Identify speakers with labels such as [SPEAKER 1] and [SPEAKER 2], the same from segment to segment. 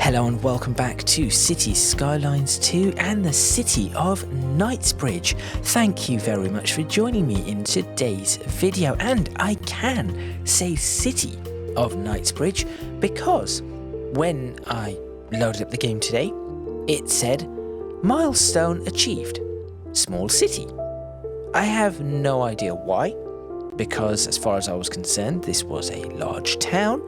[SPEAKER 1] Hello and welcome back to Cities Skylines 2 and the city of Knightsbridge. Thank you very much for joining me in today's video, and I can say city of Knightsbridge because when I loaded up the game today, it said milestone achieved, small city. I have no idea why, because as far as I was concerned this was a large town,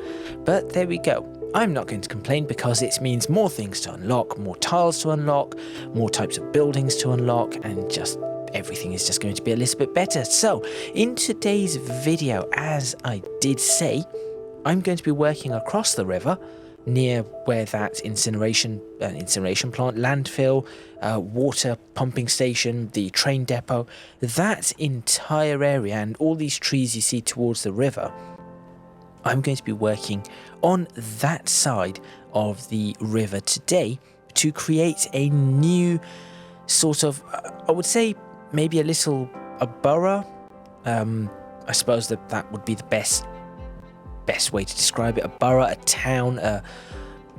[SPEAKER 1] but there we go. I'm not going to complain because it means more things to unlock, more tiles to unlock, more types of buildings to unlock, and just everything is just going to be a little bit better. So in today's video, as I did say, I'm going to be working across the river near where that incineration plant, landfill, water pumping station, the train depot, that entire area and all these trees you see towards the river. I'm going to be working on that side of the river today to create a new sort of, I would say maybe a borough. I suppose that would be the best way to describe it. A borough, a town, I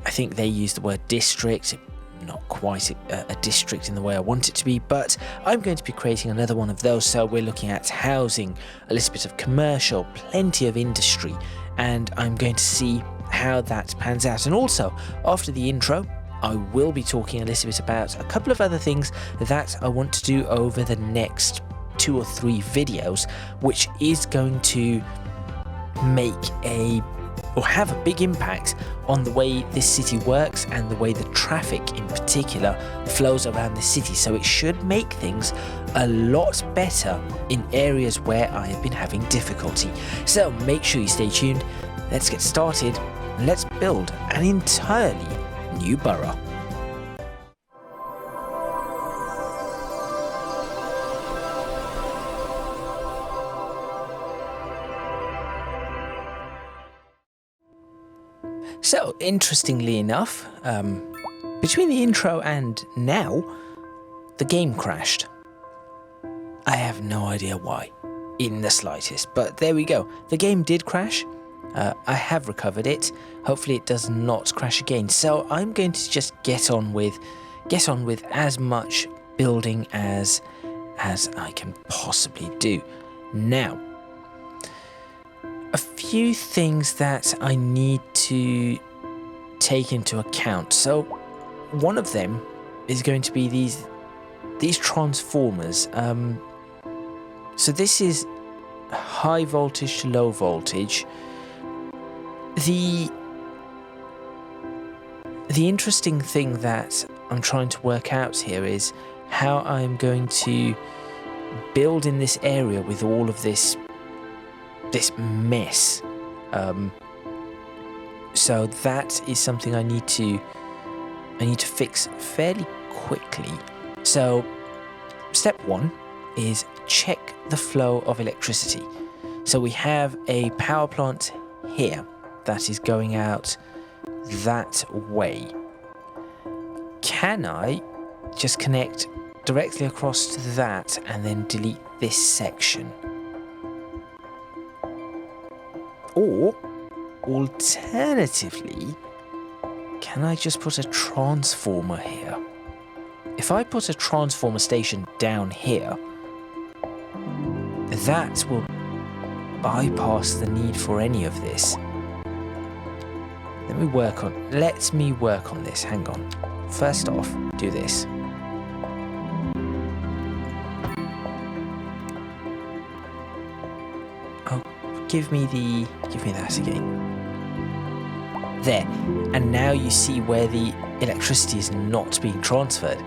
[SPEAKER 1] think they use the word district. Not quite a district in the way I want it to be, but I'm going to be creating another one of those. So we're looking at housing, a little bit of commercial, plenty of industry, and I'm going to see how that pans out. And also, after the intro, I will be talking a little bit about a couple of other things that I want to do over the next 2 or 3 videos, which is going to have a big impact on the way this city works and the way the traffic in particular flows around the city. So it should make things a lot better in areas where I have been having difficulty. So make sure you stay tuned. Let's get started and let's build an entirely new borough. So, interestingly enough, between the intro and now, the game crashed. I have no idea why, in the slightest, but there we go. The game did crash. I have recovered it. Hopefully it does not crash again. So I'm going to just get on with as much building as I can possibly do. Now, a few things that I need to take into account. So one of them is going to be these transformers. So this is high voltage to low voltage. The interesting thing that I'm trying to work out here is how I'm going to build in this area with all of this mess. So that is something I need to fix fairly quickly. So step 1 is check the flow of electricity. So we have a power plant here that is going out that way. Can I just connect directly across to that and then delete this section? Or, alternatively, can I just put a transformer here? If I put a transformer station down here, that will bypass the need for any of this. Let me work on this. Hang on. First off, do this. Give me that again. There. And now you see where the electricity is not being transferred.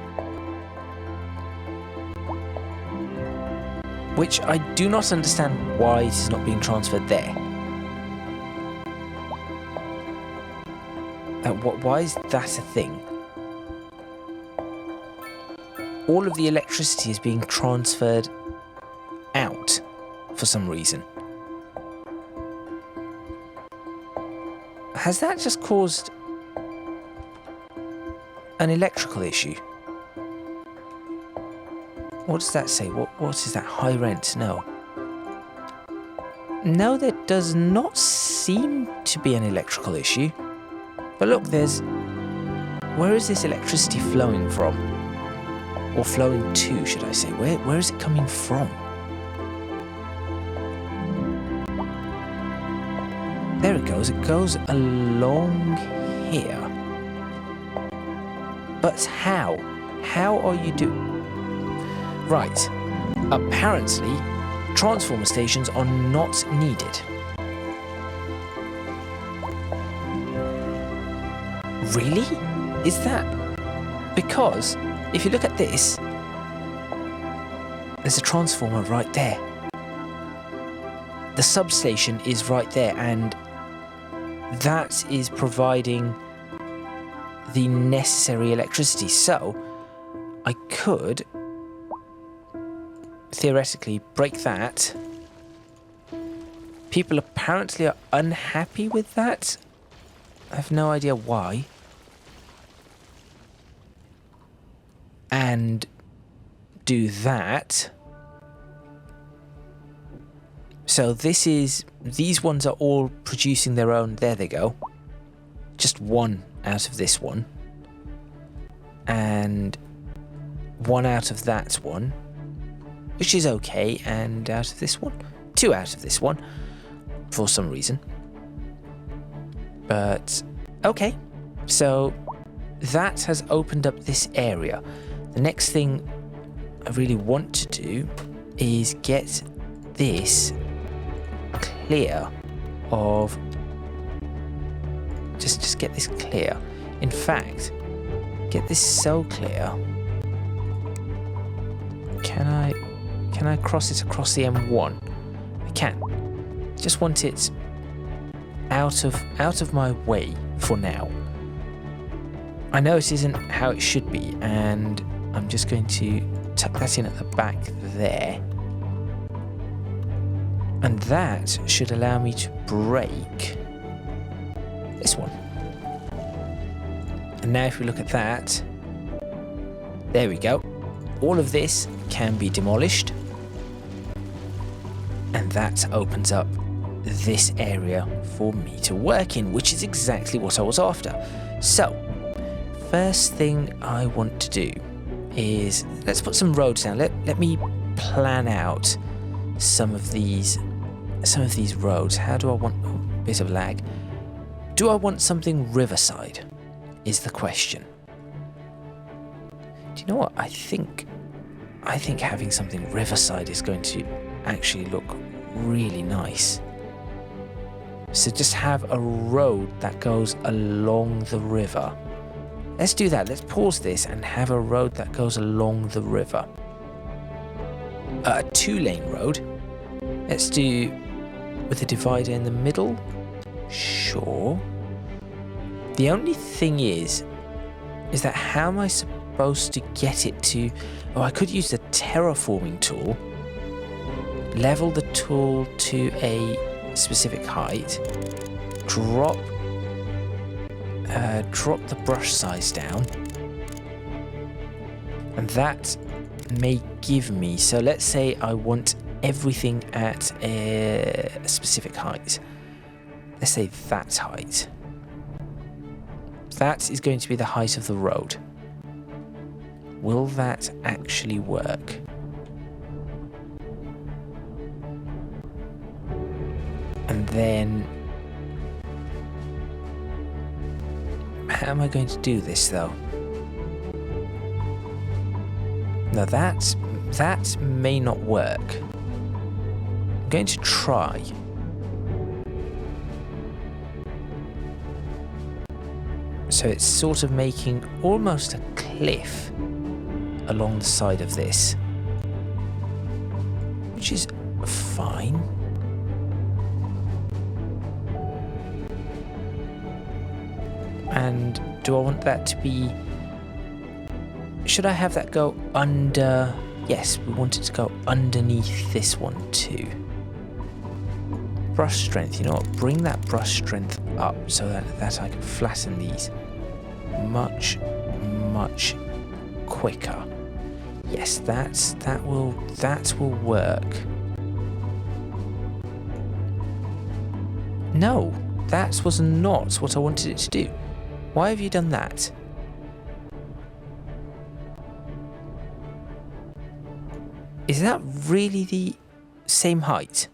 [SPEAKER 1] Which I do not understand why it is not being transferred there. Why is that a thing? All of the electricity is being transferred out for some reason. Has that just caused an electrical issue? What does that say? What is that? High rent? No. No, there does not seem to be an electrical issue. But look, there's where is this electricity flowing from? Or flowing to, should I say? Where is it coming from? There it goes. It goes along here. But how? How are you doing? Right. Apparently, transformer stations are not needed. Really? Is that? Because if you look at this, there's a transformer right there. The substation is right there, and that is providing the necessary electricity. So I could theoretically break that. People apparently are unhappy with that. I have no idea why. And do that. So these ones are all producing their own. There they go. Just one out of this one. And one out of that one. Which is okay. And out of this one. 2 out of this one. For some reason. But, okay. So, that has opened up this area. The next thing I really want to do is get this clear of... Just get this clear. In fact, get this so clear. Can I cross it across the M1? I can. Just want it out of my way for now. I know it isn't how it should be, and I'm just going to tuck that in at the back there. And that should allow me to break this one. And now if we look at that, there we go. All of this can be demolished. And that opens up this area for me to work in, which is exactly what I was after. So, first thing I want to do is, let's put some roads down. Let me plan out some of these roads. How do I want... Oh, bit of lag. Do I want something riverside? Is the question. Do you know what? I think having something riverside is going to actually look really nice. So just have a road that goes along the river. Let's do that. Let's pause this and have a road that goes along the river. A 2-lane road. Let's do with a divider in the middle. Sure. The only thing is that how am I supposed to get it to... Oh, I could use the terraforming tool. Level the tool to a specific height. Drop the brush size down. And that may give me... So let's say I want everything at a specific height. Let's say that height. That is going to be the height of the road. Will that actually work? And then... How am I going to do this, though? Now that may not work. I'm going to try. So it's sort of making almost a cliff along the side of this, which is fine. And do I want that to be... Should I have that go under... Yes, we want it to go underneath this one too. Brush strength, you know what? Bring that brush strength up so that I can flatten these much quicker. Yes, that will work. No, that was not what I wanted it to do. Why have you done that? Is that really the same height?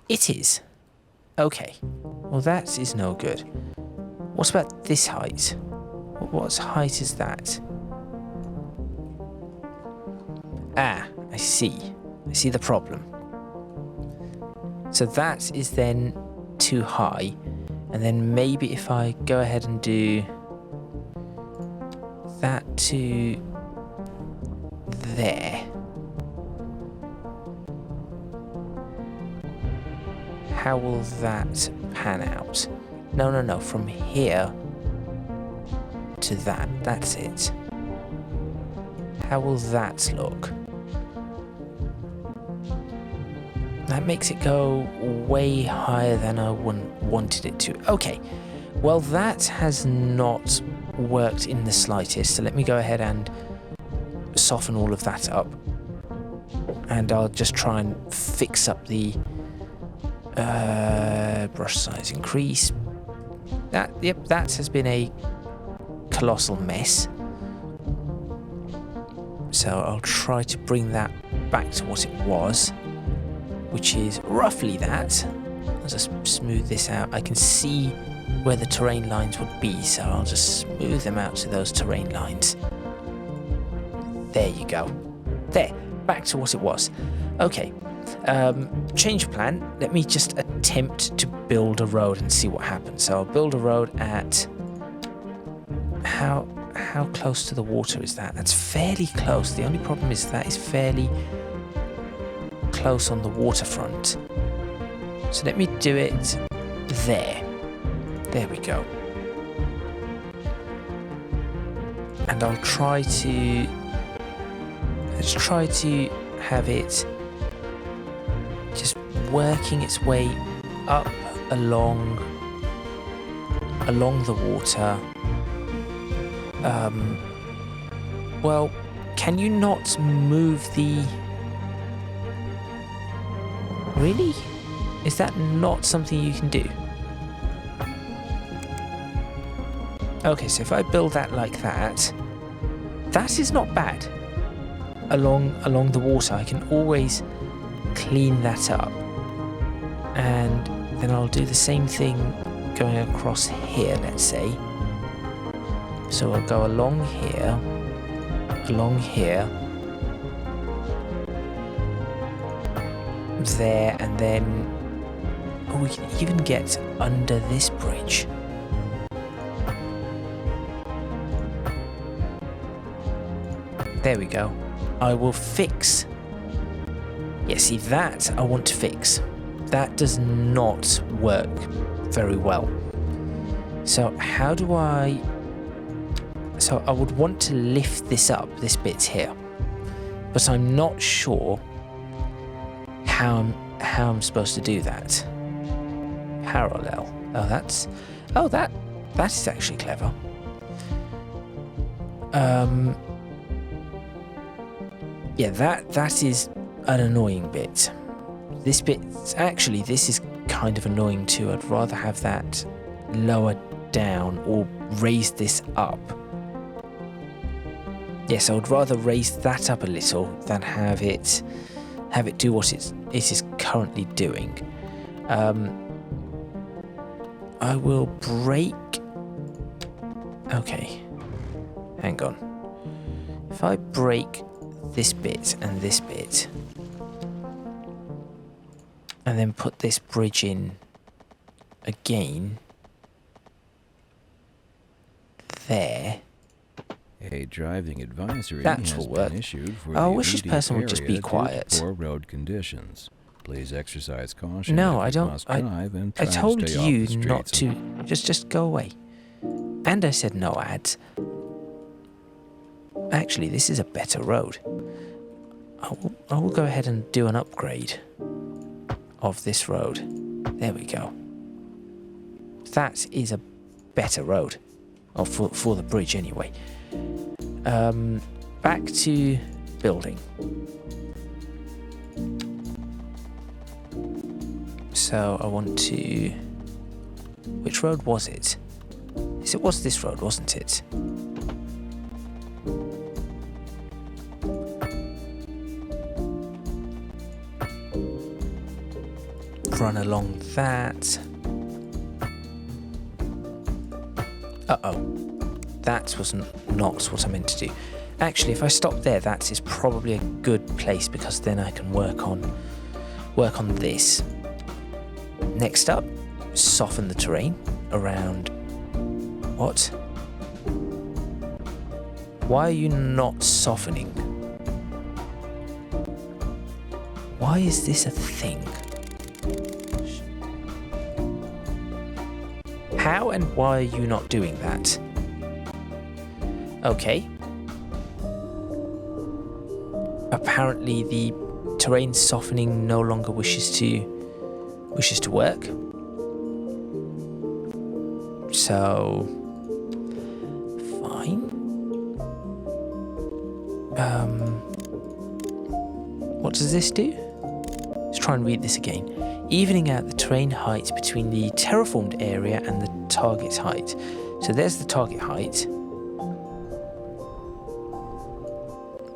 [SPEAKER 1] It is. Okay. Well, that is no good. What about this height? What height is that? Ah, I see. I see the problem. So that is then too high. And then maybe if I go ahead and do that to there. How will that pan out? No, from here to that. That's it. How will that look? That makes it go way higher than I wanted it to. Okay, well that has not worked in the slightest, so let me go ahead and soften all of that up. And I'll just try and fix up the brush size increase. That has been a colossal mess. So I'll try to bring that back to what it was, which is roughly that. I'll just smooth this out. I can see where the terrain lines would be, so I'll just smooth them out to those terrain lines. There you go. There, back to what it was. Okay, change of plan. Let me just attempt to build a road and see what happens. So I'll build a road at... How close to the water is that? That's fairly close. The only problem is that is fairly close on the waterfront. So let me do it there. There we go. And I'll try to... Let's try to have it just working its way up along the water. Well, can you not move the... Really? Is that not something you can do? Okay, so if I build that like that, that is not bad. Along the water, I can always clean that up. And then I'll do the same thing going across here, let's say. So I'll go along here, there, and then we can even get under this bridge. There we go. I will fix. Yeah, see that I want to fix. That does not work very well. So how do I... So I would want to lift this up, this bit here, but I'm not sure how I'm supposed to do that. Parallel. That is actually clever. Yeah, that is an annoying bit. This bit, actually, this is kind of annoying too. I'd rather have that lower down or raise this up. Yes, I would rather raise that up a little than have it do what it is currently doing. I will break... Okay, hang on. If I break this bit and this bit, and then put this bridge in again, there...
[SPEAKER 2] A driving advisory
[SPEAKER 1] that
[SPEAKER 2] has
[SPEAKER 1] will work.
[SPEAKER 2] been issued for
[SPEAKER 1] I
[SPEAKER 2] the
[SPEAKER 1] wish this
[SPEAKER 2] immediate
[SPEAKER 1] person would just be
[SPEAKER 2] area due to
[SPEAKER 1] quiet.
[SPEAKER 2] poor road conditions. Please exercise caution.
[SPEAKER 1] No,
[SPEAKER 2] if
[SPEAKER 1] I
[SPEAKER 2] you
[SPEAKER 1] don't.
[SPEAKER 2] must drive and try
[SPEAKER 1] I told
[SPEAKER 2] to stay
[SPEAKER 1] you
[SPEAKER 2] off the
[SPEAKER 1] not
[SPEAKER 2] streets
[SPEAKER 1] to. Just go away. And I said no ads. Actually, this is a better road. I will go ahead and do an upgrade of this road. There we go. That is a better road. Or for the bridge anyway. Back to building. So I want to... Which road was it? It was this road, wasn't it? run along that. Uh-oh. That was not what I meant to do. Actually, if I stop there, that is probably a good place because then I can work on this. Next up, soften the terrain around... What? Why are you not softening? Why is this a thing? How and why are you not doing that? Okay. Apparently the terrain softening no longer wishes to work. So fine. What does this do? Let's try and read this again. Evening out the terrain height between the terraformed area and the target height. So there's the target height.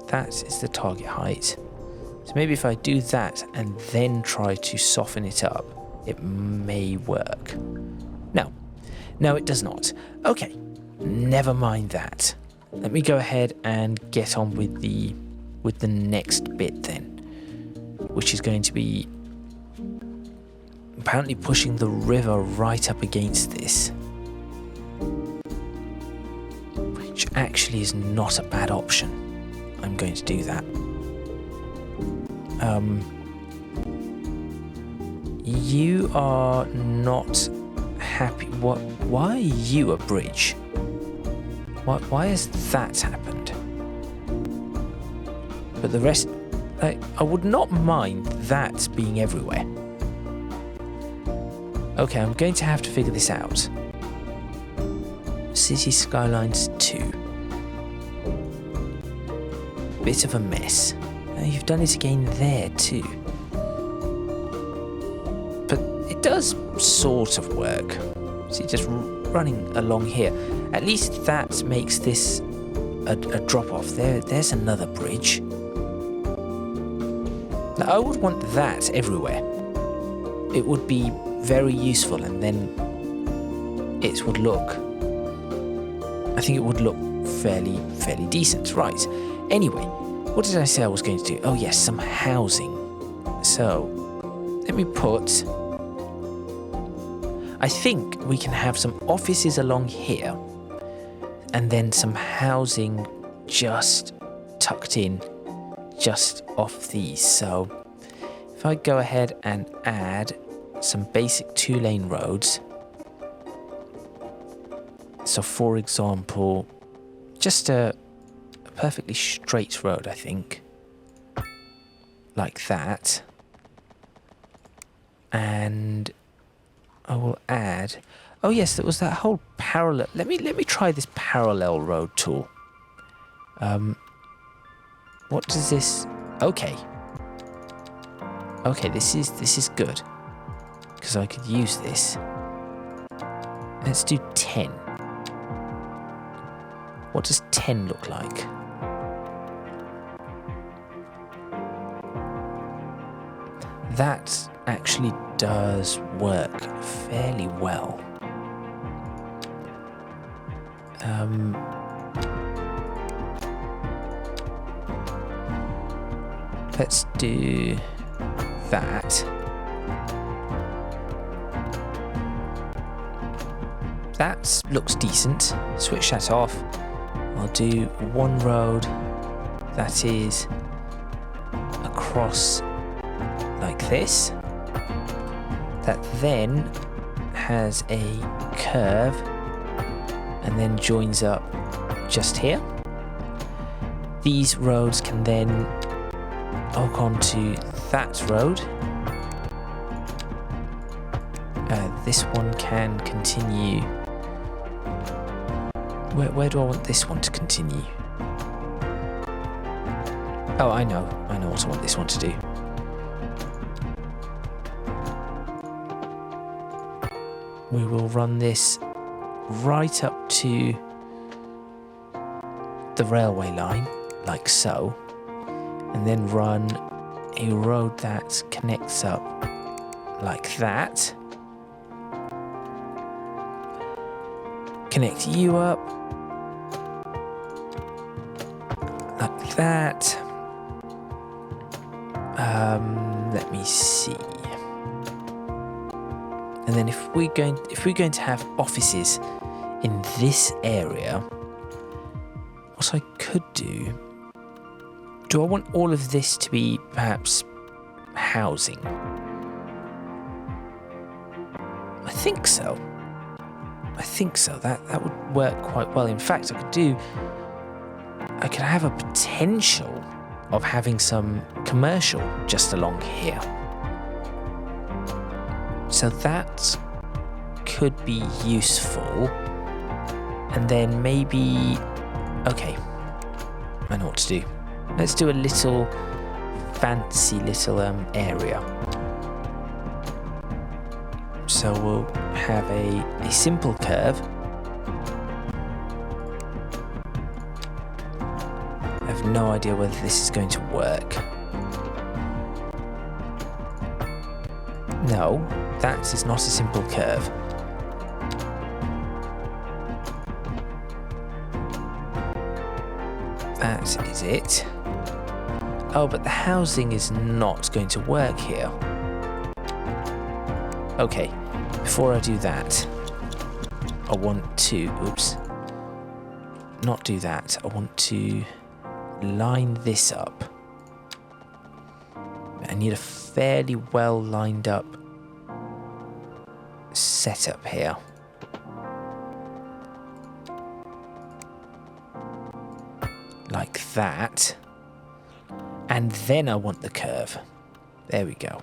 [SPEAKER 1] That is the target height. So maybe if I do that and then try to soften it up, it may work. No, it does not. Okay, never mind that. Let me go ahead and get on with the next bit then, which is going to be apparently pushing the river right up against this, which actually is not a bad option. I'm going to do that. You are not happy. What? Why are you a bridge? Why has that happened? But the rest, I would not mind that being everywhere. Okay, I'm going to have to figure this out. City Skylines 2. Bit of a mess. You've done it again there too. But it does sort of work. See, just running along here. At least that makes this a drop-off. There's another bridge. Now, I would want that everywhere. It would be very useful, and then it would look... I think it would look fairly decent. Right. Anyway, what did I say I was going to do? Oh yes, some housing. So, let me put... I think we can have some offices along here, and then some housing just tucked in, just off these. So, if I go ahead and add some basic 2-lane roads. So, for example, just a perfectly straight road, I think, like that, and I will add. Oh yes, there was that whole parallel. Let me try this parallel road tool. What does this? Okay, this is good because I could use this. Let's do 10. What does 10 look like? That actually does work fairly well. Let's do that. That looks decent. Switch that off. I'll do one road that is across like this, that then has a curve and then joins up just here. These roads can then hook onto that road. This one can continue. Where do I want this one to continue? Oh, I know what I want this one to do. We will run this right up to the railway line, like so, and then run a road that connects up like that. Connect you up, like that. Let me see. And then if we're going to have offices in this area, what I could do I want all of this to be perhaps housing? I think so. That would work quite well. In fact, I could have a potential of having some commercial just along here. So that could be useful. And then maybe... Okay, I know what to do. Let's do a little fancy little area. So we'll have a simple curve. I have no idea whether this is going to work. No, that is not a simple curve. That is it. Oh, but the housing is not going to work here. Okay, before I do that, I want to, not do that. I want to line this up. I need a fairly well lined up setup here. Like that. And then I want the curve. There we go.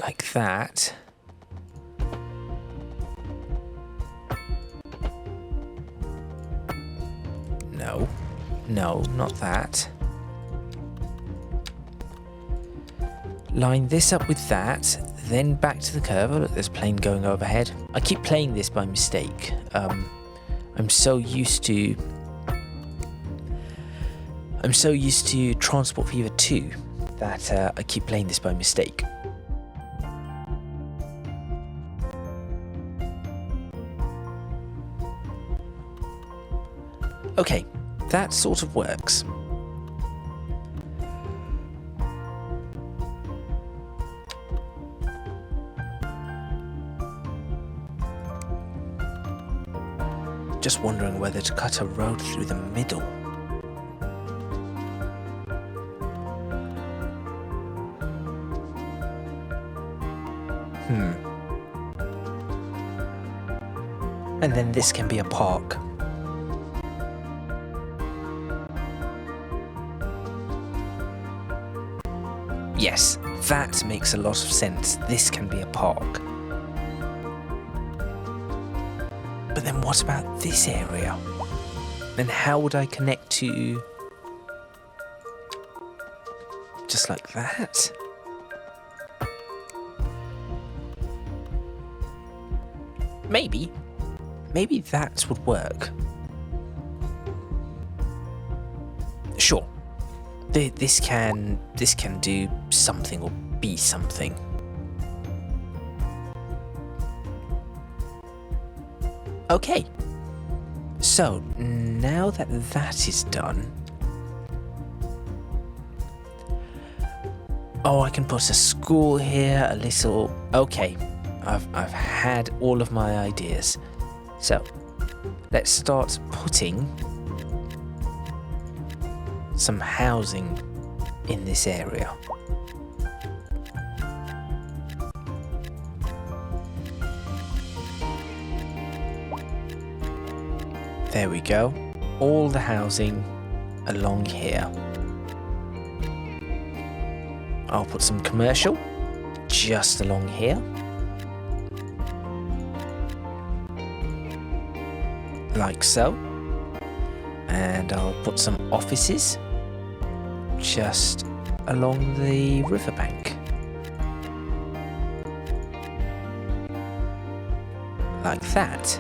[SPEAKER 1] Like that. No, not that. Line this up with that, then back to the curve. Oh, look, there's a plane going overhead. I keep playing this by mistake. I'm so used to Transport Fever 2 that I keep playing this by mistake. Okay, that sort of works. Just wondering whether to cut a road through the middle. And then this can be a park. Yes, that makes a lot of sense. This can be a park. But then what about this area? And how would I connect to... just like that? Maybe that would work. Sure. This can do something or be something. Okay. So now that is done, I can put a school here, a little. Okay, I've had all of my ideas. So let's start putting some housing in this area. There we go. All the housing along here. I'll put some commercial just along here. Like so. And I'll put some offices just along the riverbank. Like that.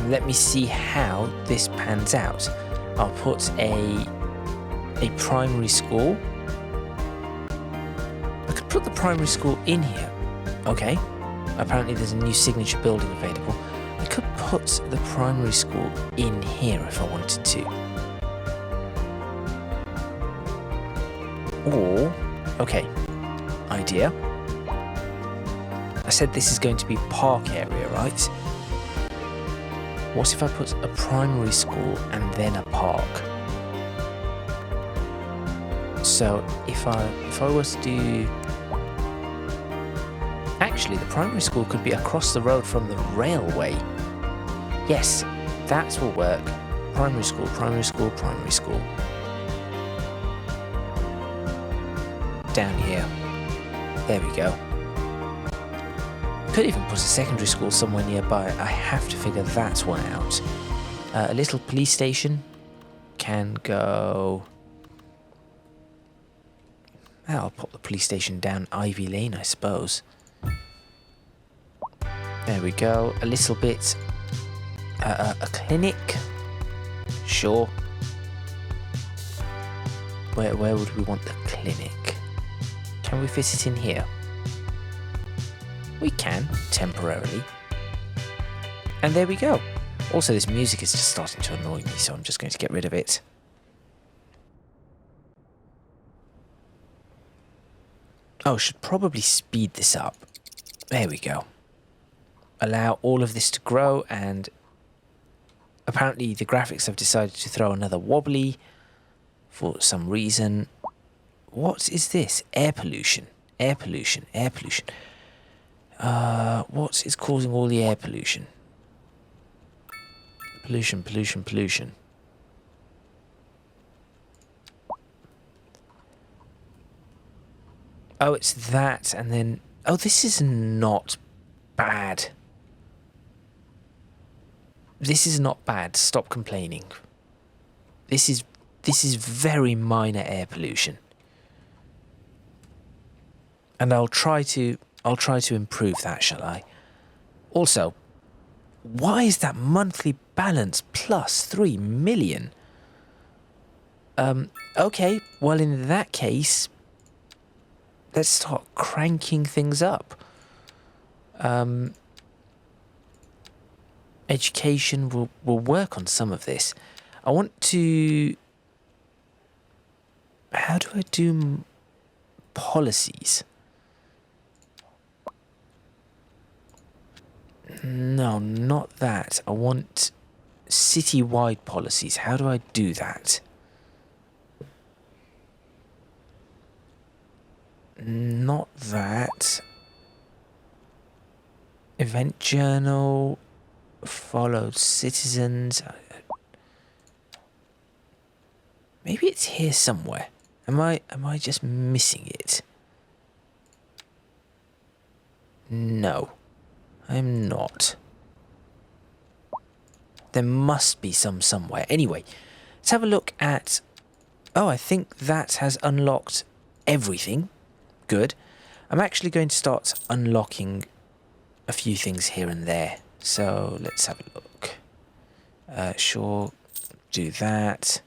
[SPEAKER 1] let me see how this pans out. I'll put a primary school. I could put the primary school in here. Okay. Apparently there's a new signature building available. I could put the primary school in here if I wanted to. Or, okay, idea. I said this is going to be park area, right? What if I put a primary school and then a park? So if I was to do... Actually, the primary school could be across the road from the railway. Yes, that will work. Primary school, primary school, primary school. Down here. There we go. Could even put a secondary school somewhere nearby. I have to figure that one out. A little police station can go... I'll pop the police station down Ivy Lane, I suppose. There we go. A little bit... a clinic? Sure. Where would we want the clinic? Can we fit it in here? We can, temporarily. And there we go. Also, this music is just starting to annoy me, so I'm just going to get rid of it. Oh, should probably speed this up. There we go. Allow all of this to grow, and apparently the graphics have decided to throw another wobbly for some reason. What is this? Air pollution. Air pollution. Air pollution. What is causing all the air pollution? Pollution, pollution, pollution. Oh, it's that, and then... Oh, this is not bad. This is not bad. Stop complaining. This is very minor air pollution. And I'll try to improve that, shall I? Also, why is that monthly balance plus 3 million? Okay, well in that case, let's start cranking things up. Education will work on some of this. I want to... How do I do policies? No, not that. I want city-wide policies. How do I do that? Not that. Event journal. Followed citizens. Maybe it's here somewhere. Am I just missing it? No, I'm not. There must be some somewhere. Anyway, let's have a look at... Oh, I think that has unlocked everything. Good. I'm actually going to start unlocking a few things here and there. So let's have a look. Sure, do that.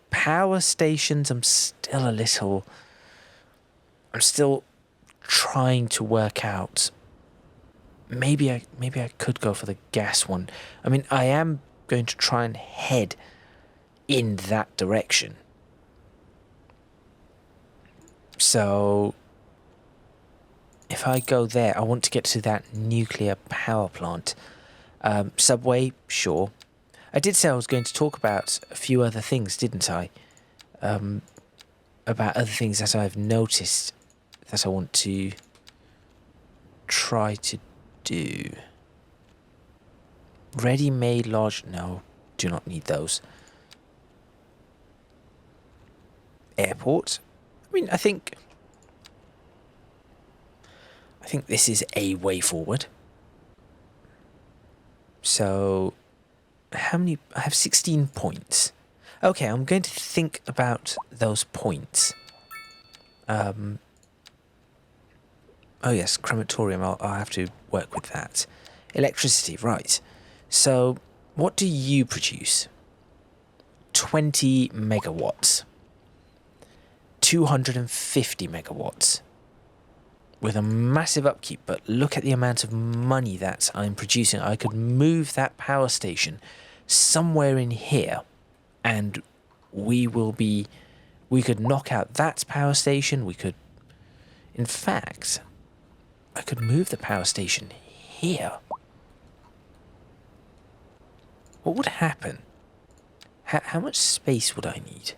[SPEAKER 1] Power stations, I'm still trying to work out. Maybe I could go for the gas one. I mean, I am going to try and head in that direction. So if I go there, I want to get to that nuclear power plant. Subway, sure. I did say I was going to talk about a few other things, didn't I? About other things that I've noticed that I want to try to do. Ready-made large... No, do not need those. Airport. I mean, I think this is a way forward. So... How many? I have 16 points. Okay, I'm going to think about those points. Oh yes, crematorium. I'll have to work with that. Electricity, right. So, what do you produce? 20 megawatts. 250 megawatts. With a massive upkeep, but look at the amount of money that I'm producing. I could move that power station somewhere in here, and we could knock out that power station. We could, in fact, I could move the power station here. What would happen? How much space would I need?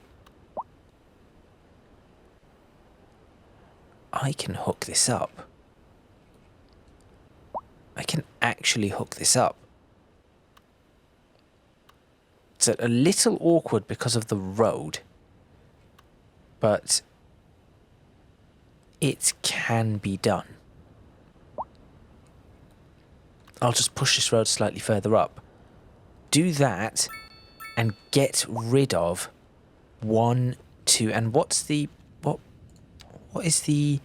[SPEAKER 1] I can hook this up. I can actually hook this up. It's a little awkward because of the road, but it can be done. I'll just push this road slightly further up. Do that and get rid of 1, 2, and what's the... What is the...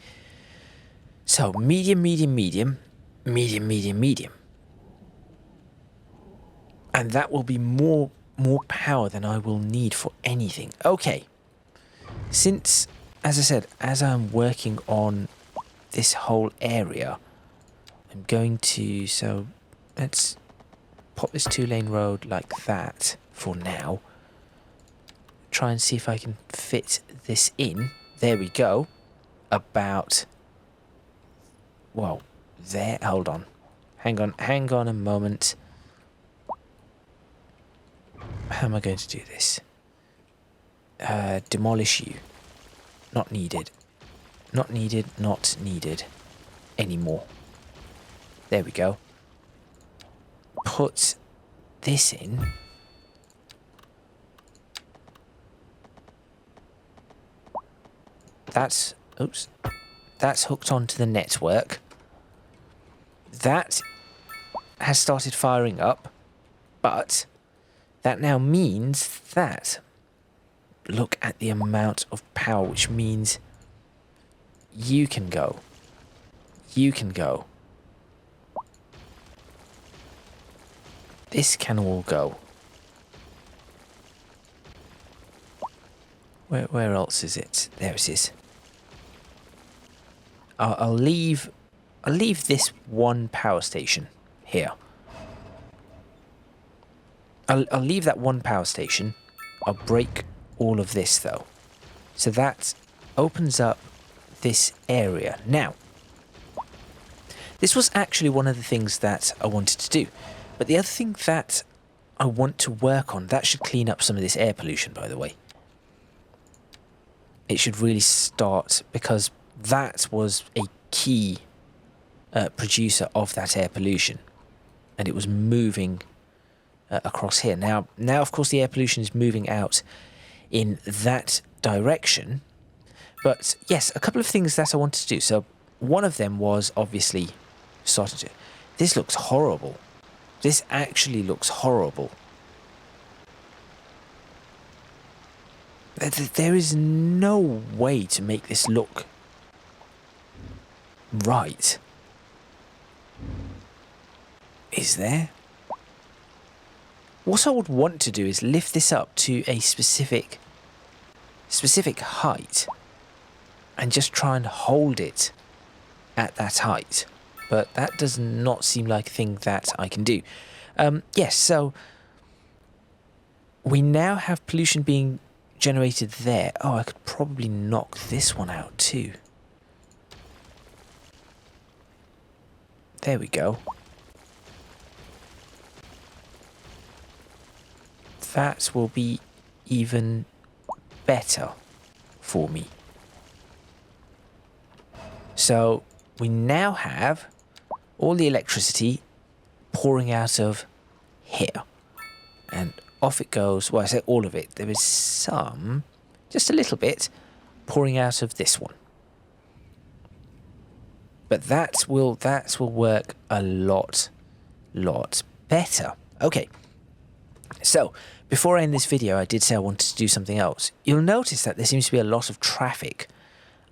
[SPEAKER 1] So, medium, medium, medium, medium, medium, medium. And that will be more power than I will need for anything. Okay. Since, as I said, as I'm working on this whole area, I'm going to... So, let's pop this 2-lane road like that for now. Try and see if I can fit this in. There we go. About, well, there, hold on. Hang on a moment. How am I going to do this? Demolish you. Not needed. Not needed, not needed anymore. There we go. Put this in. That's... Oops. That's hooked onto the network. That has started firing up. But that now means that... Look at the amount of power, which means you can go. You can go. This can all go. Where else is it? There it is. I'll leave this one power station here. I'll leave that one power station. I'll break all of this though. So that opens up this area. Now, this was actually one of the things that I wanted to do. But the other thing that I want to work on, that should clean up some of this air pollution, by the way. It should really start, because that was a key producer of that air pollution, and it was moving across here. Now, of course, the air pollution is moving out in that direction, but yes, a couple of things that I wanted to do. So one of them was obviously starting to... This looks horrible. This actually looks horrible. There is no way to make this look right. Is there? What I would want to do is lift this up to a specific height and just try and hold it at that height. But that does not seem like a thing that I can do. Yes, so we now have pollution being generated there. Oh, I could probably knock this one out too. There we go. That will be even better for me. So we now have all the electricity pouring out of here. And off it goes. Well, I say all of it. There is some, just a little bit, pouring out of this one. But that will work a lot better. Okay. So, before I end this video, I did say I wanted to do something else. You'll notice that there seems to be a lot of traffic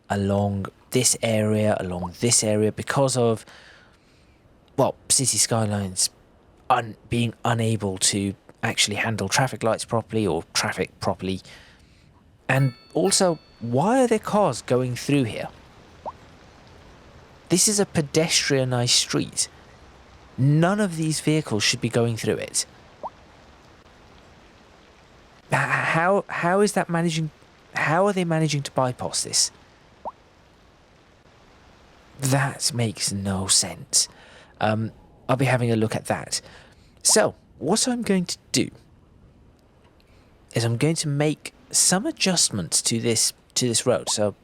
[SPEAKER 1] along this area, because of, well, City Skylines being unable to actually handle traffic lights properly or traffic properly. And also, why are there cars going through here? This is a pedestrianised street. None of these vehicles should be going through it. How is that managing? How are they managing to bypass this? That makes no sense. I'll be having a look at that. So, what I'm going to do is I'm going to make some adjustments to this road. So,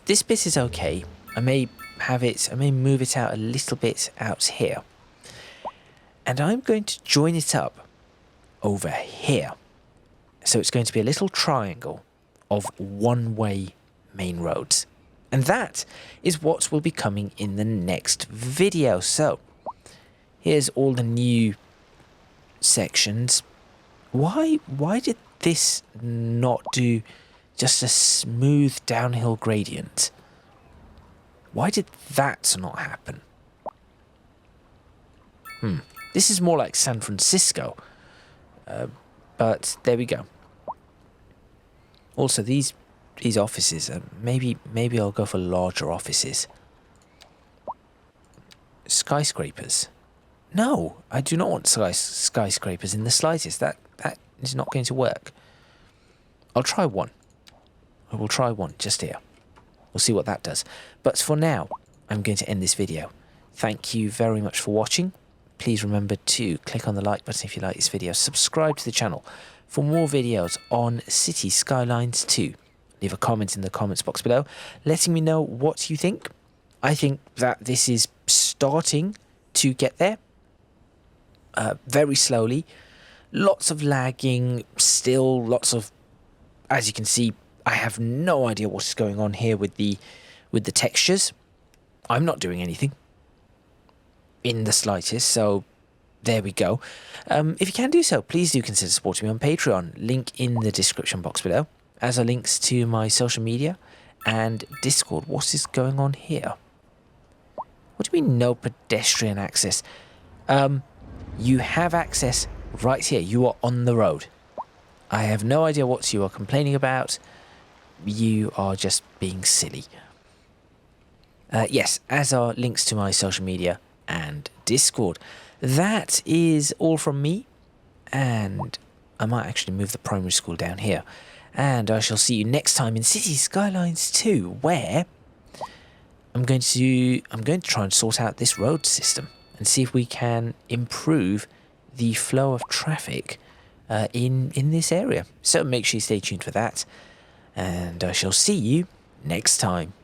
[SPEAKER 1] this bit is okay. I may move it out a little bit out here. And I'm going to join it up over here. So it's going to be a little triangle of one-way main roads. And that is what will be coming in the next video. So, here's all the new sections. Why did this not do just a smooth downhill gradient? Why did that not happen? This is more like San Francisco. But there we go. Also, these offices, maybe I'll go for larger offices. Skyscrapers. No, I do not want skyscrapers in the slightest. That is not going to work. I'll try one. I will try one just here. We'll see what that does. But for now, I'm going to end this video. Thank you very much for watching. Please remember to click on the like button if you like this video. Subscribe to the channel for more videos on City Skylines 2. Leave a comment in the comments box below, letting me know what you think. I think that this is starting to get there. Very slowly. Lots of lagging, still lots of... As you can see, I have no idea what is going on here with the textures. I'm not doing anything in the slightest, so there we go. If you can do so, please do consider supporting me on Patreon. Link in the description box below, as are links to my social media and Discord. What is going on here? What do you mean no pedestrian access? You have access right here. You are on the road. I have no idea what you are complaining about. You are just being silly. Yes, as are links to my social media and Discord. That is all from me, and I might actually move the primary school down here. And I shall see you next time in City Skylines 2, where I'm going to try and sort out this road system and see if we can improve the flow of traffic in this area. So make sure you stay tuned for that, and I shall see you next time.